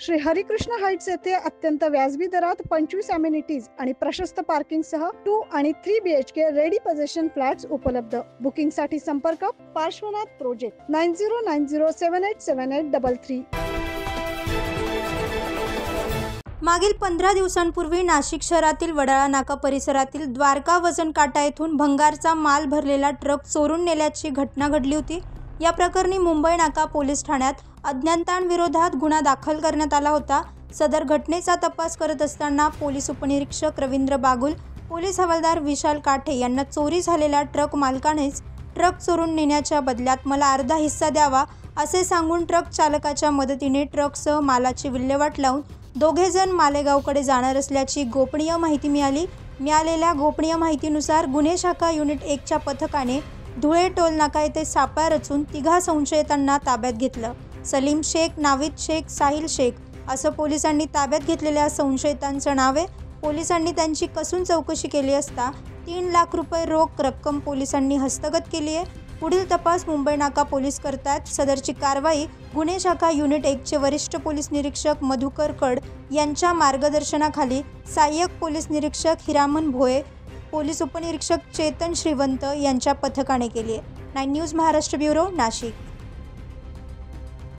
Shri Harikrishna Heights येथे अत्यंत व्याजबी दरात 25 अमेनिटीज आणि प्रशस्त पार्किंग सह 2 आणि 3 BHK रेडी पोझिशन फ्लॅट्स उपलब्ध। बुकिंग साठी संपर्क पार्श्वनाथ प्रोजेक्ट 9090787833। मागील 15 दिवसांपूर्वी नाशिक शहरातील वडाळा नाका परिसरातील द्वारका वजन काटा येथून भंगारचा माल भरलेला ट्रक चोरून नेल्याची घटना घडली होती। या प्रकरणी मुंबई नाका पोलीस ठाण्यात अज्ञातांविरोधात गुन्हा दाखल करण्यात आला होता। सदर घटनेचा तपास करत असताना पोलीस उपनिरीक्षक रवींद्र बागुल, पोलीस हवालदार विशाल काठे यांना चोरी झालेल्या ट्रक मालकानेच ट्रक चोरून नेण्याच्या बदल्यात मला अर्धा हिस्सा द्यावा असे सांगून ट्रक चालकाच्या मदतीने ट्रकसह मालाची विल्हेवाट लावून दोघेजण मालेगावकडे जाणार असल्याची गोपनीय माहिती मिळाली। मिळालेल्या गोपनीय माहितीनुसार गुन्हे शाखा युनिट 1च्या पथकाने धुळे टोल नाका येथे सापळा रचून तिघा संशयितांना ताब्यात घेतलं। सलीम शेख, नाविद शेख, साहिल शेख असं पोलिसांनी ताब्यात घेतलेल्या संशयितांचं नाव आहे। पोलिसांनी त्यांची कसून चौकशी केली असता 3 लाख रुपये रोख रक्कम पोलिसांनी हस्तगत केली आहे। पुढील तपास मुंबई नाका पोलीस करतात। सदरची कारवाई गुन्हे शाखा युनिट 1चे वरिष्ठ पोलीस निरीक्षक मधुकर कड यांच्या मार्गदर्शनाखाली सहाय्यक पोलीस निरीक्षक हिरामन भोये, पोलीस उपनिरीक्षक चेतन श्रीवंत यांच्या पथकाने केली आहे। 9 न्यूज महाराष्ट्र ब्युरो, नाशिक।